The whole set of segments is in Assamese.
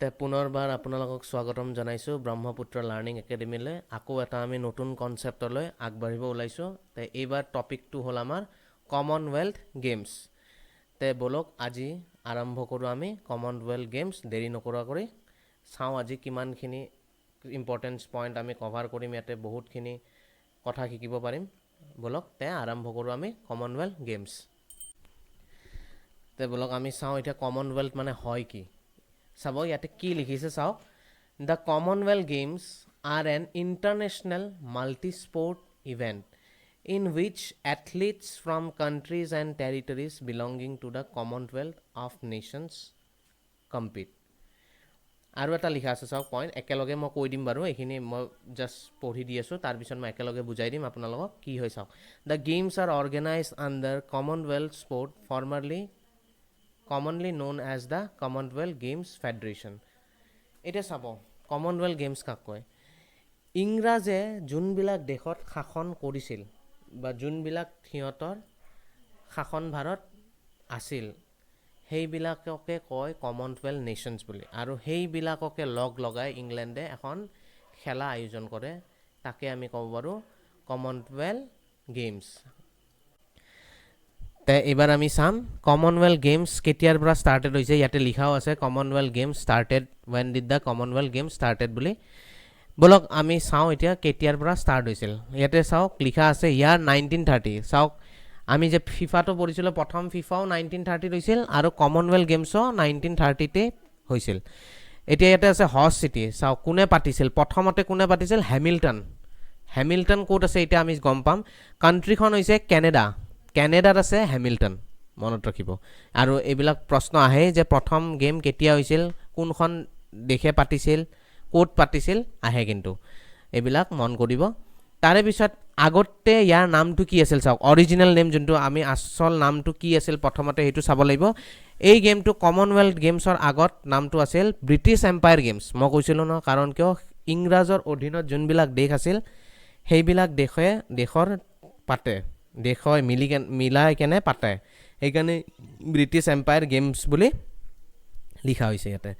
তে পুনৰবাৰ আপোনালোকক স্বাগতম জনাইছোঁ ব্ৰহ্মপুত্ৰ লাৰ্ণিং একাডেমীলৈ। আকৌ এটা আমি নতুন কনচেপ্টলৈ আগবাঢ়িব ওলাইছোঁ। তে এইবাৰ টপিকটো হ'ল আমাৰ কমনৱেলথ গেমছ। তে বলক আজি আৰম্ভ কৰোঁ আমি কমনৱেলথ গেমছ। দেৰি নকৰা কৰি চাওঁ আজি কিমানখিনি ইম্পৰ্টেঞ্চ পইণ্ট আমি কভাৰ কৰিম। ইয়াতে বহুতখিনি কথা শিকিব পাৰিম। বলক তে আৰম্ভ কৰোঁ আমি কমনৱেলথ গেমছ। তে বলক আমি চাওঁ এতিয়া কমনৱেলথ মানে হয় কি। চাব ইয়াতে কি লিখিছে চাওক। The Commonwealth Games are an international multi sport event in which athletes from countries and territories belonging to the Commonwealth of Nations compete. আৰু এটা লিখা আছে চাওক পইণ্ট, একেলগে মই কৈ দিম বাৰু, এইখিনি মই জাষ্ট পঢ়ি দি আছোঁ, তাৰপিছত মই একেলগে বুজাই দিম আপোনালোকক কি হয় চাওক। The games R organised under Commonwealth sport commonly known as the Commonwealth Games Federation. এতিয়া চাব কমনৱেলথ গেমছ কাক কয়। ইংৰাজে যোনবিলাক দেশত শাসন কৰিছিল বা যোনবিলাক সিহঁতৰ শাসনভাৰত আছিল সেইবিলাককে কয় কমনৱেলথ নেশ্যনছ বুলি। আৰু সেইবিলাককে লগ লগাই ইংলেণ্ডে এখন খেলা আয়োজন কৰে, তাকে আমি ক'ব পাৰোঁ কমনৱেলথ গেমছ। তে এইবাৰ আমি চাম কমনৱেলথ গেমছ কেতিয়াৰ পৰা ষ্টাৰ্টেড হৈছে। ইয়াতে লিখাও আছে Commonwealth games started when did the Commonwealth games started বুলি। বলক আমি চাওঁ এতিয়া কেতিয়াৰ পৰা ষ্টাৰ্ট হৈছিল। ইয়াতে চাওক লিখা আছে ইয়াৰ 1930। চাওক আমি যে ফিফাটো পঢ়িছিলোঁ, প্ৰথম ফিফাও 1930 হৈছিল আৰু কমনৱেলথ গেমছো 1930তে হৈছিল। এতিয়া ইয়াতে আছে হজ চিটি। চাওক কোনে পাতিছিল, প্ৰথমতে কোনে পাতিছিল? হেমিল্টন। হেমিল্টন ক'ত আছে এতিয়া আমি গম পাম। কাণ্ট্ৰিখন হৈছে কেনেডা। কেনেডাত আছে হেমিল্টন, মনত ৰাখিব। আৰু এইবিলাক প্ৰশ্ন আহে যে প্ৰথম গেম কেতিয়া হৈছিল, কোনখন দেশে পাতিছিল, ক'ত পাতিছিল, আহে কিন্তু এইবিলাক মন কৰিব। তাৰে পিছত আগতে ইয়াৰ নামটো কি আছিল চাওক, অৰিজিনেল নেম যোনটো আমি আচল নামটো কি আছিল প্ৰথমতে সেইটো চাব লাগিব। এই গেমটো কমনৱেলথ গেমছৰ আগত নামটো আছিল ব্ৰিটিছ এম্পায়াৰ গেমছ। মই কৈছিলোঁ ন, কাৰণ কিয় ইংৰাজৰ অধীনত যোনবিলাক দেশ আছিল সেইবিলাক দেশৰ পাতে, দেশৰ মিলাই কেনে পাতে, সেইকাৰণে ব্ৰিটিছ এম্পায়াৰ গেমছ বুলি লিখা হৈছে ইয়াতে।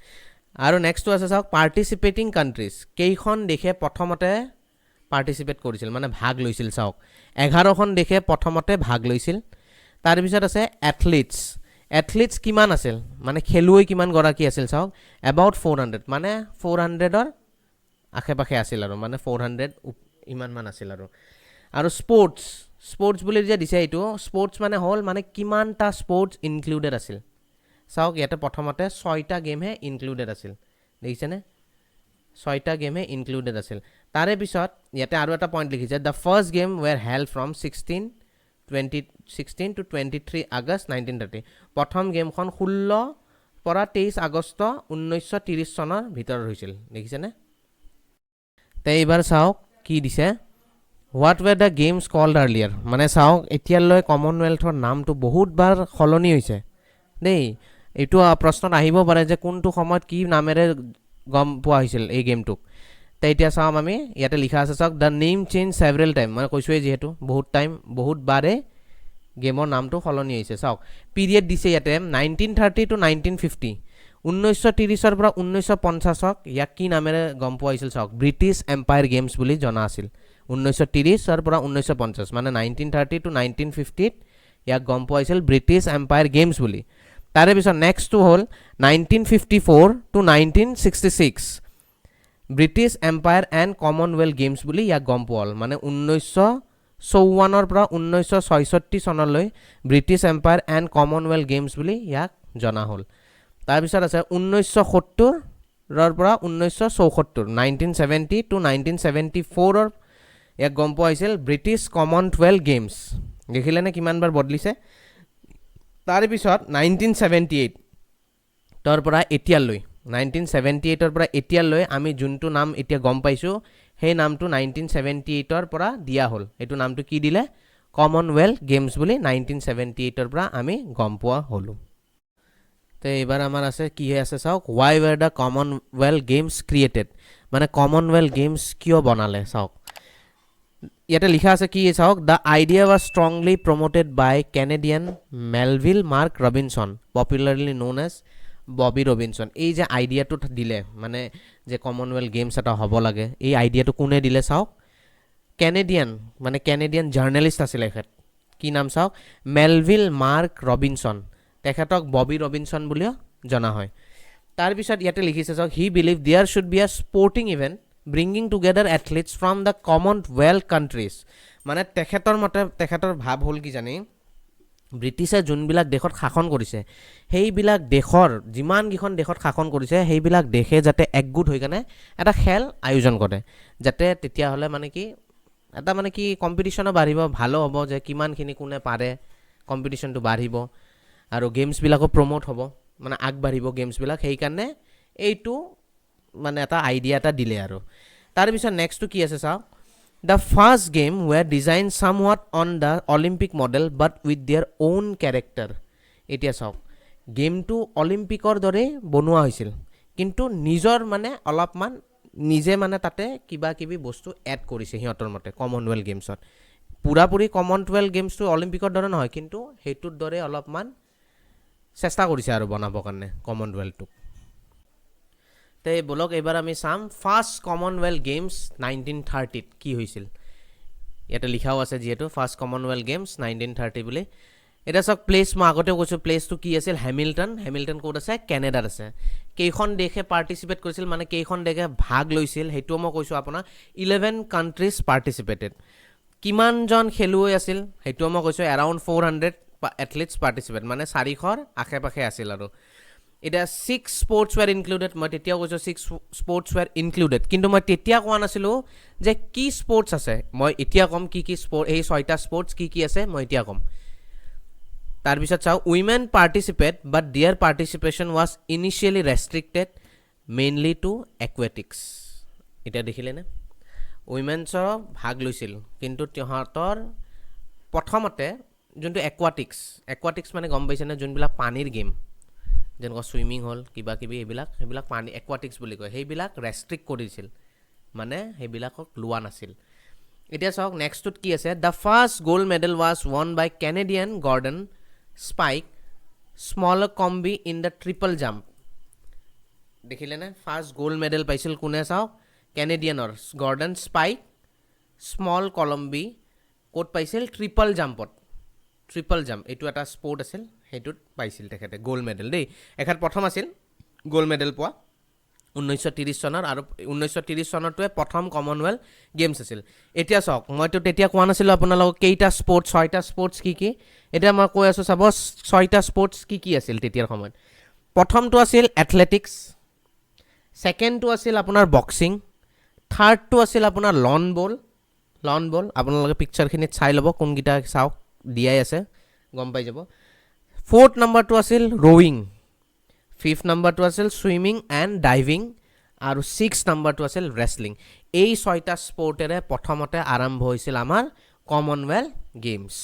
আৰু নেক্সটটো আছে চাওক পাৰ্টিচিপেটিং কাণ্ট্ৰিজ। কেইখন দেশে প্ৰথমতে পাৰ্টিচিপেট কৰিছিল, মানে ভাগ লৈছিল। চাওক 11খন দেশে প্ৰথমতে ভাগ লৈছিল। তাৰপিছত আছে এথলিটছ। এথলিটছ কিমান আছিল, মানে খেলুৱৈ কিমানগৰাকী আছিল চাওক, এবাউট 400, মানে 400ৰ আশে পাশে আছিল আৰু, মানে 400 ইমানমান আছিল আৰু। আৰু স্পৰ্টছ বুলি যে দিছে, এইটো স্পৰ্টছ মানে হ'ল মানে কিমানটা স্পৰ্টছ ইনক্লুডেড আছিল। চাওক ইয়াতে প্ৰথমতে 6টা গেমহে ইনক্লুডেড আছিল, দেখিছেনে? 6টা গেমহে ইনক্লুডেড আছিল। তাৰে পিছত ইয়াতে আৰু এটা পইণ্ট লিখিছে, the first game were held from 16 to 23 August 1930। প্ৰথম গেমখন 16 পৰা 23 আগষ্ট 1930 চনৰ ভিতৰত হৈছিল, দেখিছেনে? তে এইবাৰ চাওক কি দিছে, what were the games called earlier. মানে চাওক এতিয়ালৈ কমনৱেলথৰ নামটো বহুতবাৰ সলনি হৈছে দেই। এইটো প্ৰশ্নত আহিব পাৰে যে কোনটো সময়ত কি নামেৰে গম পোৱা হৈছিল এই গেমটোক। তে এতিয়া চাম আমি, ইয়াতে লিখা আছে চাওক, দ্য নেম চেঞ্জ ছেভেৰেল টাইম। মই কৈছোঁৱেই যিহেতু বহুতবাৰে গেমৰ নামটো সলনি হৈছে। চাওক পিৰিয়ড দিছে ইয়াতে 1930 to 1950। 1930ৰ পৰা 1950ক ইয়াক কি নামেৰে গম পোৱা হৈছিল চাওক, ব্ৰিটিছ এম্পায়াৰ গেমছ বুলি জনা আছিল। 1930ৰ পৰা 1950, মানে 1930 to 1950ত ইয়াক গম পোৱা হৈছিল ব্ৰিটিছ এম্পায়াৰ গেমছ বুলি। তাৰে পিছত নেক্সটটো হ'ল 1954 to 1966, British Empire and Commonwealth Games বুলি ইয়াক গম পোৱা হ'ল। মানে 1954ৰ পৰা 1966 চনলৈ British Empire and Commonwealth Games বুলি ইয়াক জনা হ'ল। তাৰপিছত আছে 1970ৰ পৰা 1974, 1970 to 1974ৰ ইয়াক গম পোৱা হৈছিল ব্ৰিটিছ কমনৱেলথ গেমছ। দেখিলেনে কিমানবাৰ বদলিছে। তাৰপিছত 1978ৰ পৰা এতিয়ালৈ, 1978ৰ পৰা এতিয়ালৈ আমি যোনটো নাম এতিয়া গম পাইছোঁ সেই নামটো 1978ৰ পৰা দিয়া হ'ল। এইটো নামটো কি দিলে, কমনৱেলথ গেমছ বুলি 1978ৰ পৰা আমি গম পোৱা হ'লোঁ। তো এইবাৰ আমাৰ আছে কি আছে চাওক, why were the Commonwealth Games created. মানে কমনৱেলথ গেমছ কিয় বনালে চাওক। ইয়াতে লিখা আছে কি চাওক, the idea was strongly promoted by Canadian Melville Marc Robinson, popularly known as Bobby Robinson এই যে আইডিয়াটো দিলে মানে যে কমনৱেলথ গেমছ এটা হ'ব লাগে এই আইডিয়াটো কোনে দিলে চাওক কেনেডিয়ান জাৰ্নেলিষ্ট আছিলে এখেত কি নাম চাওক মেলভিল মাৰ্ক ৰবিনছন তেখেতক ববি ৰবিনছন বুলিও জনা হয় তাৰপিছত ইয়াতে লিখিছে চাওক he believe there should be a sporting event bringing together athletes from the Commonwealth countries মানে তেখেতৰ মতে তেখেতৰ ভাৱ হ'ল কি জানি ব্ৰিটিছে যোনবিলাক দেশত শাসন কৰিছে সেইবিলাক দেশৰ যিমানকেইখন দেশত শাসন কৰিছে সেইবিলাক দেশে যাতে একগোট হৈ কেনে এটা খেল আয়োজন কৰে যাতে তেতিয়াহ'লে মানে কি কম্পিটিশ্যনো বাঢ়িব ভালো হ'ব যে কিমানখিনি কোনে পাৰে কম্পিটিশ্যনটো বাঢ়িব আৰু গেমছবিলাকো প্ৰমোট হ'ব মানে আগবাঢ়িব গেমছবিলাক সেইকাৰণে এইটো মানে এটা আইডিয়া এটা দিলে আৰু তাৰপিছত নেক্সটটো কি আছে চাওক The first game were designed somewhat on the Olympic model but with their own character. এতিয়া চাওক গেমটো অলিম্পিকৰ দৰে বনোৱা হৈছিল কিন্তু নিজৰ মানে অলপমান নিজে মানে তাতে কিবা কিবি বস্তু এড কৰিছে সিহঁতৰ মতে কমনৱেলথ গেমছত পুৰাপুৰি কমনৱেলথ গেমছটো অলিম্পিকৰ দৰে নহয় কিন্তু সেইটোৰ দৰে অলপমান চেষ্টা কৰিছে আৰু বনাবৰ কাৰণে কমনৱেলথটোক তে বলক এইবাৰ আমি চাম ফাৰ্ষ্ট কমনৱেলথ গেমছ 1930 কি হৈছিল ইয়াতে লিখাও আছে যিহেতু ফাৰ্ষ্ট কমনৱেলথ গেমছ 1930 বুলি এটা চাওক প্লেচ মই আগতেও কৈছোঁ প্লেচটো কি আছিল হেমিল্টন ক'ত আছে কেনেডাত আছে কেইখন দেশে পাৰ্টিচিপেট কৰিছিল মানে কেইখন দেশে ভাগ লৈছিল সেইটোও মই কৈছোঁ আপোনাক 11 কাণ্ট্ৰিজ পাৰ্টিচিপেটেড কিমানজন খেলুৱৈ আছিল সেইটোও মই কৈছোঁ এৰাউণ্ড 400 এথলিটছ পাৰ্টিচিপেট মানে 400ৰ আশে পাশে আছিল আৰু এটা 6 স্পৰ্টছ ৱেৰ ইনক্লুডেড মই তেতিয়াও কৈছোঁ 6 স্পৰ্টছ ৱেৰ ইনক্লুডেড কিন্তু মই তেতিয়া কোৱা নাছিলোঁ যে কি স্পৰ্টছ আছে মই এতিয়া ক'ম কি স্পৰ্ট এই 6টা স্পৰ্টছ কি আছে মই এতিয়া ক'ম তাৰপিছত চাওঁ women participate but their participation was initially restricted mainly to aquatics এতিয়া দেখিলেনে উইমেনছৰ ভাগ লৈছিল কিন্তু সিহঁতৰ প্ৰথমতে যোনটো একুৱাটিক্স মানে গম পাইছেনে যোনবিলাক পানীৰ গেম যেনেকুৱা ছুইমিং হ'ল কিবা কিবি সেইবিলাক পানী একুৱাটিক্স বুলি কয় সেইবিলাক ৰেষ্ট্ৰিক্ট কৰিছিল মানে সেইবিলাকক লোৱা নাছিল এতিয়া চাওক নেক্সটটোত কি আছে the first gold medal was won by Canadian Gordon Spike Smallacombe in the triple jump দেখিলেনে ফাৰ্ষ্ট গ'ল্ড মেডেল পাইছিল কোনে চাওক কেনেডিয়ানৰ গৰ্ডন স্পাইক স্মল কলম্বি ক'ত পাইছিল ট্ৰিপল জাম্প এইটো এটা স্পৰ্ট আছিল সেইটোত পাইছিল তেখেতে গ'ল্ড মেডেল দেই এখেত প্ৰথম আছিল গ'ল্ড মেডেল পোৱা 1930 চনৰ আৰু 1930 চনৰটোৱে প্ৰথম কমনৱেলথ গেমছ আছিল এতিয়া চাওক মইতো তেতিয়া কোৱা নাছিলোঁ আপোনালোকক কেইটা স্পৰ্টছ 6টা স্পৰ্টছ কি এতিয়া মই কৈ আছোঁ চাব 6টা স্পৰ্টছ কি আছিল তেতিয়াৰ সময়ত প্ৰথমটো আছিল এথলেটিক্স ছেকেণ্ডটো আছিল আপোনাৰ বক্সিং থাৰ্ডটো আছিল আপোনাৰ লন বল আপোনালোকে পিকচাৰখিনিত চাই ল'ব কোনকেইটা চাওক দিয়াই আছে গম পাই যাব 4th নম্বৰটো আছিল ৰ'ৱিং 5th নম্বৰটো আছিল ছুইমিং এণ্ড ডাইভিং আৰু 6th নম্বৰটো আছিল ৰেচলিং এই 6টা স্পৰ্টেৰে প্ৰথমতে আৰম্ভ হৈছিল আমাৰ কমনৱেলথ গেমছ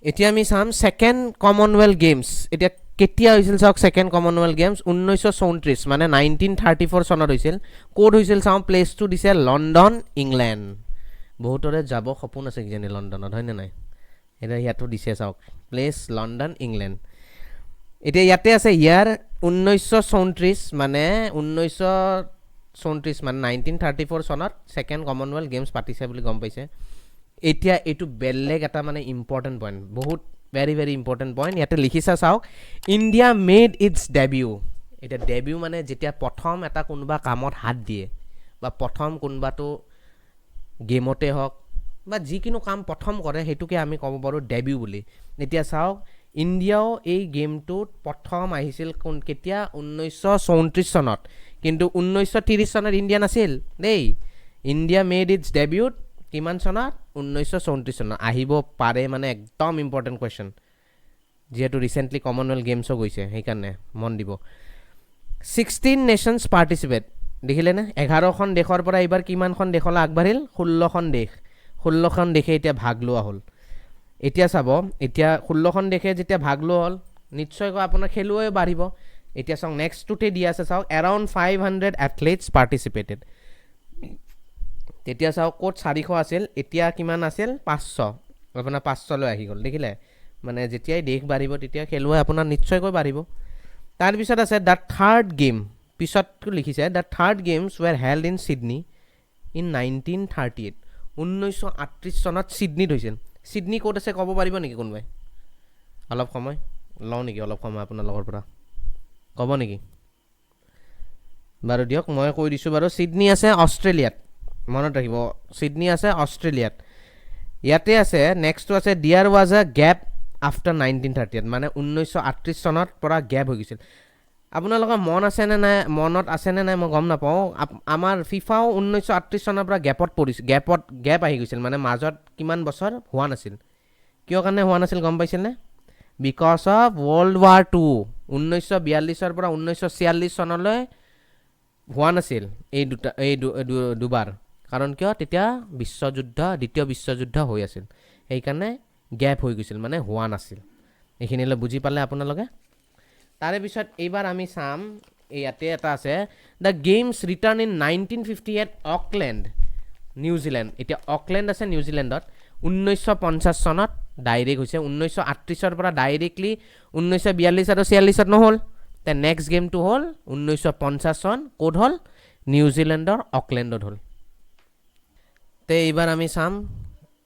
এতিয়া আমি চাম ছেকেণ্ড কমনৱেলথ গেমছ এতিয়া কেতিয়া হৈছিল চাওক ছেকেণ্ড কমনৱেলথ গেমছ 1934 মানে 1934 চনত হৈছিল ক'ত হৈছিল চাওঁ প্লেচটো দিছে লণ্ডন ইংলেণ্ড বহুতৰে যাব সপোন আছে কিজানি লণ্ডনত হয়নে নাই এতিয়া ইয়াতো দিছে চাওক প্লেচ লণ্ডন ইংলেণ্ড এতিয়া ইয়াতে আছে ইয়াৰ 1934 মানে 1934 চনত ছেকেণ্ড কমনৱেলথ গেমছ পাতিছে বুলি গম পাইছে এতিয়া এইটো বেলেগ এটা মানে ইম্পৰ্টেণ্ট পইণ্ট বহুত ভেৰি ভেৰি ইম্পৰ্টেণ্ট পইণ্ট ইয়াতে লিখিছা চাওক ইণ্ডিয়া মেড ইটছ ডেবিউ এতিয়া ডেবিউ মানে যেতিয়া প্ৰথম এটা কোনোবা কামত হাত দিয়ে বা প্ৰথম কোনোবাটো গেমতে হওক বা যিকোনো কাম প্ৰথম কৰে সেইটোকে আমি ক'ব পাৰোঁ ডেবিউ বুলি এতিয়া চাওক ইণ্ডিয়াও এই গেমটোত প্ৰথম আহিছিল কেতিয়া 1934 চনত কিন্তু 1930 চনত ইণ্ডিয়া নাছিল দেই ইণ্ডিয়া মেড ইটছ ডেবিউট কিমান চনত 1934 চনত আহিব পাৰে মানে একদম ইম্পৰ্টেণ্ট কুৱেশ্যন যিহেতু ৰিচেণ্টলি কমনৱেলথ গেমছো গৈছে সেইকাৰণে মন দিব 16 নেশ্যনছ পাৰ্টিচিপেট দেখিলেনে 11খন দেশৰ পৰা এইবাৰ কিমানখন দেশলৈ আগবাঢ়িল 16খন দেশে এতিয়া ভাগ লোৱা হ'ল এতিয়া চাব এতিয়া 16খন দেশে যেতিয়া ভাগ লোৱা হ'ল নিশ্চয়কৈ আপোনাৰ খেলুৱৈ বাঢ়িব এতিয়া চাওক নেক্সটটোতে দিয়া আছে চাওক এৰাউণ্ড 500 এথলিটছ পাৰ্টিচিপেটেড তেতিয়া চাওক ক'ত 400 আছিল এতিয়া কিমান আছিল 500 আপোনাৰ 500লৈ আহি গ'ল দেখিলে মানে যেতিয়াই দেশ বাঢ়িব তেতিয়া খেলুৱৈ আপোনাৰ নিশ্চয়কৈ বাঢ়িব তাৰপিছত আছে দ্য থাৰ্ড গেম, পিছতটো লিখিছে the third games were held in Sydney in 1938, 1938 চনত ছিডনীত হৈছিল। ছিডনী ক'ত আছে ক'ব পাৰিব নেকি কোনোবাই? অলপ সময় লওঁ নেকি, অলপ সময় আপোনালোকৰ পৰা ক'ব নেকি? বাৰু দিয়ক মই কৈ দিছোঁ বাৰু। ছিডনী আছে অষ্ট্ৰেলিয়াত, মনত ৰাখিব, ছিডনী আছে অষ্ট্ৰেলিয়াত। ইয়াতে আছে নেক্সটটো আছে dear was a gap after 1938, মানে 1938 চনত পৰা গেপ হৈ গৈছিল। আপোনালোকৰ মনত আছেনে নাই মই গম নাপাওঁ। আমাৰ ফিফাও 1938 চনৰ পৰা গেপ আহি গৈছিল, মানে মাজত কিমান বছৰ হোৱা নাছিল। কিয় কাৰণে হোৱা নাছিল গম পাইছিলনে? Because of World War two. 1942 পৰা 1946 চনলৈ হোৱা নাছিল এই দুবাৰ। কাৰণ কিয়? তেতিয়া দ্বিতীয় বিশ্বযুদ্ধ হৈ আছিল, সেইকাৰণে গেপ হৈ গৈছিল, মানে হোৱা নাছিল। এইখিনিলৈ বুজি পালে আপোনালোকে? তাৰে পিছত এইবাৰ আমি চাম, ইয়াতে এটা আছে the games return in 1958 Auckland, New Zealand. এতিয়া অকলেণ্ড আছে নিউজিলেণ্ডত, 1950 চনত ডাইৰেক্ট হৈছে। 1938 পৰা ডাইৰেক্টলি 1942 আৰু 46 নহ'ল। তে নেক্সট গেমটো হ'ল 1950 চন, ক'ত হ'ল? নিউজিলেণ্ডৰ অকলেণ্ডত হ'ল। তে এইবাৰ আমি চাম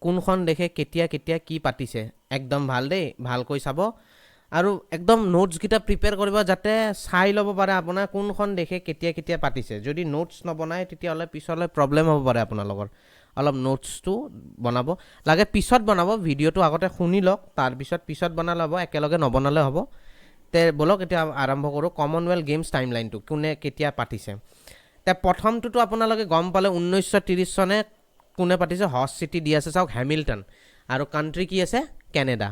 কোনখন দেশে কেতিয়া কি পাতিছে। একদম ভাল দেই, ভালকৈ চাব আৰু একদম নোটছকেইটা প্ৰিপেয়াৰ কৰিব, যাতে চাই ল'ব পাৰে আপোনাৰ কোনখন দেশে কেতিয়া পাতিছে। যদি নোটছ নবনায় তেতিয়াহ'লে পিছলৈ প্ৰব্লেম হ'ব পাৰে আপোনালোকৰ। অলপ নোটছটো বনাব লাগে, পিছত বনাব, ভিডিঅ'টো আগতে শুনি লওক, তাৰপিছত বনালে হ'ব, একেলগে নবনালে হ'ব। তে ব'লক এতিয়া আৰম্ভ কৰোঁ কমনৱেলথ গেমছ টাইমলাইনটো, কোনে কেতিয়া পাতিছে। তে প্ৰথমটোতো আপোনালোকে গম পালে 1930 চনে কোনে পাতিছে, হষ্ট চিটি দি আছে চাওক হেমিল্টন, আৰু কাণ্ট্ৰি কি আছে? কেনেডা।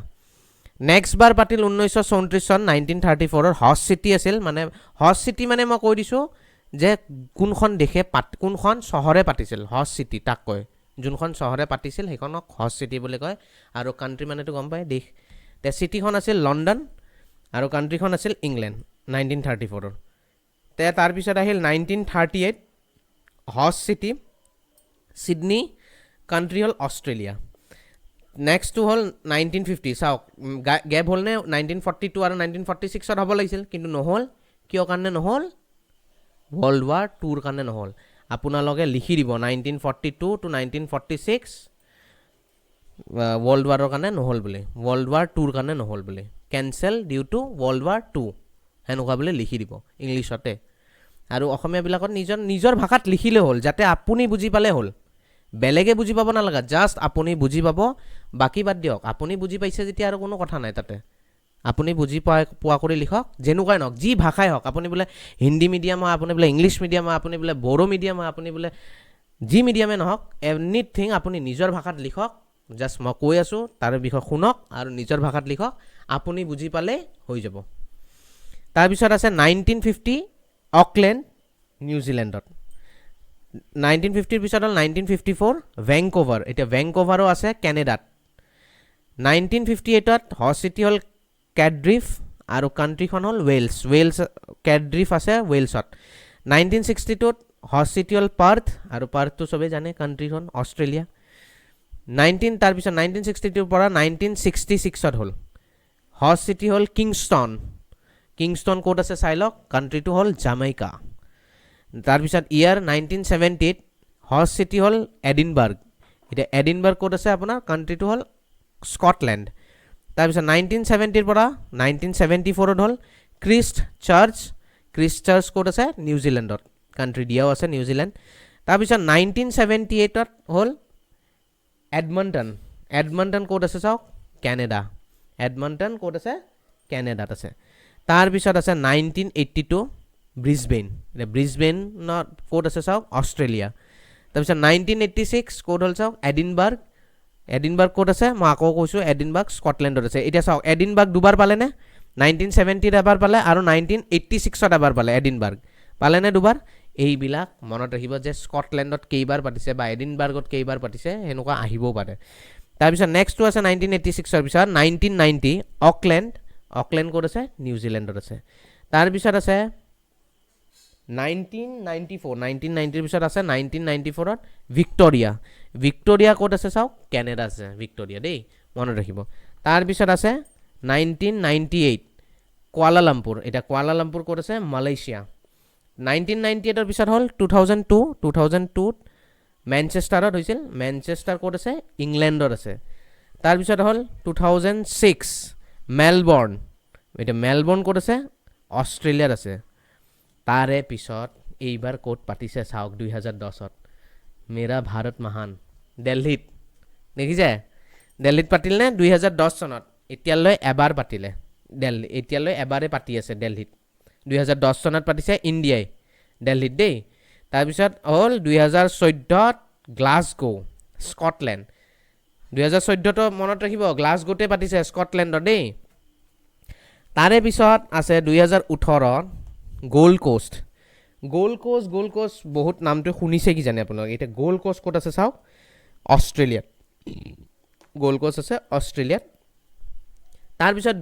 নেক্সট বাৰ পাতিল 1934 চন, 1934 হষ্ট চিটি আছিল। মানে হষ্ট চিটি মানে মই কৈ দিছোঁ যে কোনখন চহৰে পাতিছিল, হষ্ট চিটি তাক কয়। যোনখন চহৰে পাতিছিল সেইখনক হষ্ট চিটি বুলি কয়, আৰু কাণ্ট্ৰি মানেতো গম পায়, দেশ। তে চিটিখন আছিল লণ্ডন আৰু কাণ্ট্ৰিখন আছিল ইংলেণ্ড 1934। তে তাৰপিছত আহিল 1938 হষ্ট চিটি ছিডনী, কাণ্ট্ৰি হ'ল অষ্ট্ৰেলিয়া। নেক্সটটো হ'ল 1950, চাওক গেপ হ'লনে? 1942 আৰু 1946 হ'ব লাগিছিল, কিন্তু নহ'ল। কিয় কাৰণে নহ'ল? ৱৰ্ল্ড ৱাৰ টুৰ কাৰণে নহ'ল। আপোনালোকে লিখি দিব 1942 to 1946 ৱৰ্ল্ড ৱাৰৰ কাৰণে নহ'ল বুলি, ৱৰ্ল্ড ৱাৰ টুৰ কাৰণে নহ'ল বুলি, cancel due to World War two, সেনেকুৱা বুলি লিখি দিব ইংলিছতে। আৰু অসমীয়াবিলাকত নিজৰ ভাষাত লিখিলে হ'ল, যাতে আপুনি বুজি পালে হ'ল, বেলেগে বুজি পাব নালাগে, জাষ্ট আপুনি বুজি পাব। বাকী বাদ দিয়ক, আপুনি বুজি পাইছে যেতিয়া আৰু কোনো কথা নাই তাতে। আপুনি বুজি পোৱা কৰি লিখক, যেনেকুৱাই নহওক, যি ভাষাই হওক। আপুনি বোলে হিন্দী মিডিয়াম হয়, আপুনি বোলে ইংলিছ মিডিয়াম হয়, আপুনি বোলে বড়ো মিডিয়াম হয়, আপুনি বোলে যি মিডিয়ামে নহওক, এনিথিং আপুনি নিজৰ ভাষাত লিখক। জাষ্ট মই কৈ আছোঁ তাৰ বিষয়ে শুনক আৰু নিজৰ ভাষাত লিখক, আপুনি বুজি পালে হৈ যাব। তাৰপিছত আছে 1950 অকলেণ্ড নিউজিলেণ্ডত। 1950ৰ পিছত হ'ল 1954 ভেংক'ভাৰ, এতিয়া ভেংক'ভাৰো আছে কেনেডাত। 1958ত হষ্ট চিটি হ'ল কেড্ৰিফ আৰু কাণ্ট্ৰিখন হ'ল ৱেলছ, কেড্ৰিফ আছে ৱেলছত। 1962ত হষ্ট চিটি হ'ল পাৰ্থ, আৰু পাৰ্থটো চবেই জানে, কাণ্ট্ৰিখন অষ্ট্ৰেলিয়া। তাৰপিছত 1962ৰ পৰা 1966ত হ'ল হষ্ট চিটি হ'ল কিংষ্টন ক'ত আছে চাই লওক, কাণ্ট্ৰিটো হ'ল জামাইকা। তাৰপিছত ইয়াৰ 1970ত হষ্ট চিটি হ'ল এডিনবাৰ্গ, এতিয়া এডিনবাৰ্গ ক'ত আছে আপোনাৰ, কাণ্ট্ৰিটো হ'ল স্কটলেণ্ড। তাৰপিছত 1970ৰ পৰা 1974ত হ'ল ক্ৰিষ্ট চাৰ্চ ক'ত আছে, নিউজিলেণ্ডত, কাণ্ট্ৰি দিয়াও আছে নিউজিলেণ্ড। তাৰপিছত 1978ত হ'ল এডমণ্টন ক'ত আছে চাওক, কেনেডা, এডমণ্টন ক'ত আছে, কেনেডাত আছে। তাৰপিছত আছে 1982 ব্ৰিছবেইন, এতিয়া ব্ৰিছবেইনত ক'ত আছে চাওক, অষ্ট্ৰেলিয়া। তাৰপিছত 1986 ক'ত হ'ল চাওক, এডিনবাৰ্গ ক'ত আছে, মই আকৌ কৈছোঁ এডিনবাৰ্গ স্কটলেণ্ডত আছে। এতিয়া চাওক এডিনবাৰ্গ দুবাৰ পালেনে? 1970ত এবাৰ পালে আৰু 1986ত এবাৰ পালে। এডিনবাৰ্গ পালেনে দুবাৰ? এইবিলাক মনত ৰাখিব যে স্কটলেণ্ডত কেইবাৰ পাতিছে বা এডিনবাৰ্গত কেইবাৰ পাতিছে, সেনেকুৱা আহিবও পাৰে। তাৰপিছত নেক্সটটো আছে 1986ৰ পিছত 1990 অকলেণ্ড ক'ত আছে, নিউজিলেণ্ডত আছে। তাৰপিছত আছে 1990ৰ পিছত আছে 1994ত ভিক্টৰিয়া ক'ত আছে চাওক, কেনেডা আছে ভিক্টৰিয়া দেই, মনত ৰাখিব। তাৰপিছত আছে 1998 কুৱালালামপুৰ, এতিয়া কুৱালালামপুৰ ক'ত আছে? মালয়েছিয়া। 1998 পিছত হ'ল 2002 মেনচেষ্টাৰত হৈছিল, মেনচেষ্টাৰ ক'ত আছে? ইংলেণ্ডত আছে। তাৰপিছত হ'ল 2006 মেলবৰ্ণ, এতিয়া মেলবৰ্ণ ক'ত আছে? অষ্ট্ৰেলিয়াত আছে। তাৰে পিছত এইবাৰ ক'ত পাতিছে চাওক 2010ত, মেৰা ভাৰত মহান, দিল্লীত, দেখিছে? দিল্লীত পাতিল নে 2010 চনত? এতিয়ালৈ এবাৰ পাতিলে দিল্লী, এতিয়ালৈ এবাৰেই পাতি আছে দিল্লীত। 2010 চনত পাতিছে ইণ্ডিয়াই দিল্লীত দেই। তাৰপিছত হ'ল 2014 গ্লাছগো স্কটলেণ্ড, 2014তো মনত ৰাখিব, গ্লাছগোতে পাতিছে স্কটলেণ্ডত দেই। তাৰে পিছত আছে 2018 গ'ল্ড কোষ্ট, গ'ল্ড কোষ্ট বহুত নামটো শুনিছে কি জানে আপোনালোকে? এতিয়া গ'ল্ড কোষ্ট ক'ত আছে চাওক? অষ্ট্ৰেলিয়াত, গ'ল্ড কোষ্ট আছে অষ্ট্ৰেলিয়াত। তাৰপিছত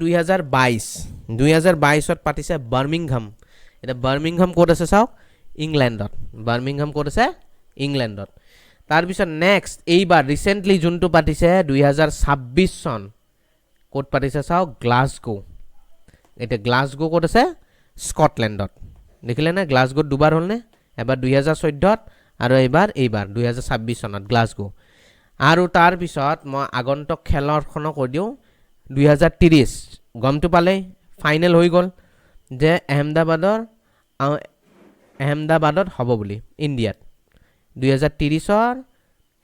2022ত পাতিছে বাৰ্মিংহাম, এতিয়া বাৰ্মিংহাম ক'ত আছে চাওক? ইংলেণ্ডত, বাৰ্মিংহাম ক'ত আছে? ইংলেণ্ডত। তাৰপিছত নেক্সট এইবাৰ ৰিচেণ্টলি যোনটো পাতিছে 2026 চন, ক'ত পাতিছে চাওক? গ্লাছগো, এতিয়া গ্লাছগো ক'ত আছে? স্কটলেণ্ডত, দেখিলে নে? গ্লাছগোত দুবাৰ হ'লনে? এবাৰ 2014 আৰু এইবাৰ 2026 চনত গ্লাছগো। আৰু তাৰপিছত মই আগন্তুক খেলৰখনো কৈ দিওঁ, 2030 গমটো পালে, ফাইনেল হৈ গ'ল যে আহমেদাবাদত হ'ব বুলি, ইণ্ডিয়াত 2030ৰ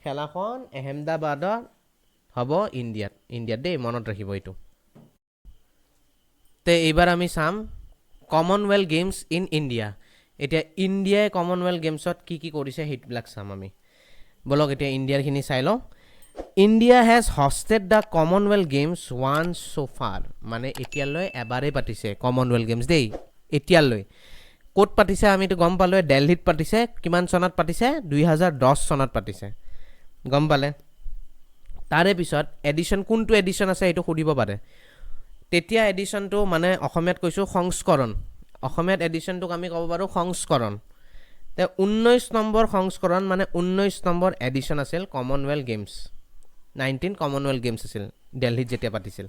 খেলাখন আহমেদাবাদত হ'ব, ইণ্ডিয়াত দেই, মনত ৰাখিব এইটো। তে এইবাৰ আমি চাম কমনৱেলথ গেমছ ইন ইণ্ডিয়া। এতিয়া ইণ্ডিয়াই কমনৱেলথ গেমছত কি কি কৰিছে সেইবিলাক চাম আমি। বলক এতিয়া ইণ্ডিয়াৰখিনি চাই লওঁ। India has hosted the Commonwealth Games once so' far, মানে এতিয়ালৈ এবাৰেই পাতিছে কমনৱেলথ গেমছ দেই, এতিয়ালৈ। ক'ত পাতিছে আমিতো গম পালোৱে, দিল্লীত পাতিছে। কিমান চনত পাতিছে? 2010 চনত পাতিছে, গম পালে। তাৰে পিছত এডিশ্যন, কোনটো এডিশ্যন আছে সেইটো সুধিব পাৰে। তেতিয়া এডিশ্যনটো মানে অসমীয়াত কৈছোঁ সংস্কৰণ, অসমীয়াত এডিশ্যনটোক আমি ক'ব পাৰোঁ সংস্কৰণ। তে 19 নম্বৰ সংস্কৰণ মানে 19 নম্বৰ এডিশ্যন আছিল কমনৱেলথ গেমছ। 19 কমনৱেলথ গেমছ আছিল দিল্লীত যেতিয়া পাতিছিল।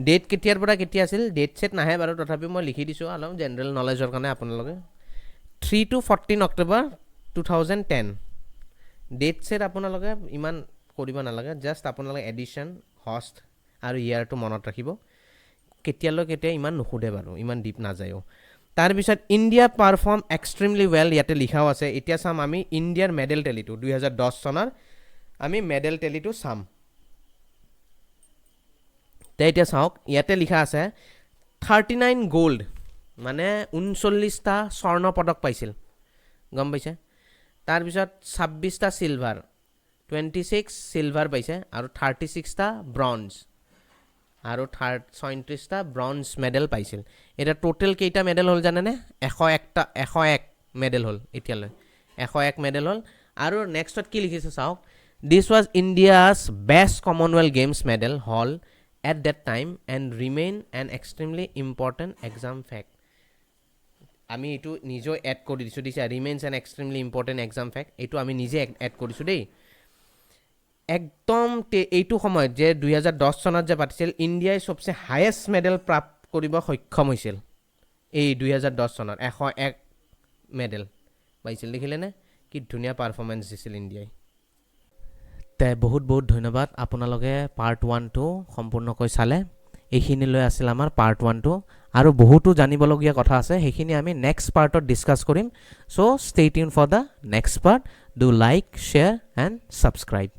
ডেট কেতিয়াৰ পৰা কেতিয়া আছিল? ডেট ছেট নাহে বাৰু, তথাপিও মই লিখি দিছোঁ অলপ জেনেৰেল নলেজৰ কাৰণে আপোনালোকে। 3 to 14 অক্টোবৰ 2010। ডেট ছেট আপোনালোকে ইমান কৰিব নালাগে, জাষ্ট আপোনালোকে এডিশ্যন, হষ্ট আৰু ইয়াৰটো মনত ৰাখিব। কেতিয়ালৈ কেতিয়া ইমান নুসুধে বাৰু, ইমান ডিপ নাযায়ও। তাৰপিছত ইণ্ডিয়া পাৰফৰ্ম এক্সট্ৰিমলি ৱেল, ইয়াতে লিখাও আছে। এতিয়া চাম আমি ইণ্ডিয়াৰ মেডেল টেলিটো, 2010 চনৰ আমি মেডেল টেলিটো চাম। তে এতিয়া চাওক, ইয়াতে লিখা আছে 39 গ'ল্ড, মানে 39টা স্বৰ্ণ পদক পাইছিল, গম পাইছে। তাৰপিছত 26টা চিলভাৰ, 26 চিলভাৰ পাইছে, আৰু 36টা ব্ৰঞ্জ, আৰু 37টা ব্ৰঞ্জ মেডেল পাইছিল। এতিয়া টোটেল কেইটা মেডেল হ'ল জানেনে? 101 মেডেল হ'ল এতিয়ালৈ, 101 মেডেল হ'ল। আৰু নেক্সটত কি লিখিছে চাওক, this was India's best Commonwealth Games medal haul at that time and remain an extremely important exam fact. আমি এইটো নিজেও এড কৰি দিছোঁ, this remains an extremely important exam fact, এইটো আমি নিজে এড কৰিছোঁ দেই। একদম এইটো সময়ত যে 2010 চনত যে পাতিছিল, ইণ্ডিয়াই চবচে হায়েষ্ট মেডেল প্ৰাপ্ত কৰিব সক্ষম হৈছিল এই 2010 চনত, 101 মেডেল পাইছিল, দেখিলেনে? কি ধুনীয়া পাৰফৰ্মেঞ্চ দিছিল ইণ্ডিয়াই। তে বহুত বহুত ধন্যবাদ, আপোনালোকে পাৰ্ট 1টো সম্পূৰ্ণকৈ চালে। এইখিনিলৈ আছিল আমাৰ পাৰ্ট 1টো, আৰু বহুতো জানিবলগীয়া কথা আছে, সেইখিনি আমি নেক্সট পাৰ্টত ডিছকাছ কৰিম। So' stay tune for the next part. Do like, share and subscribe.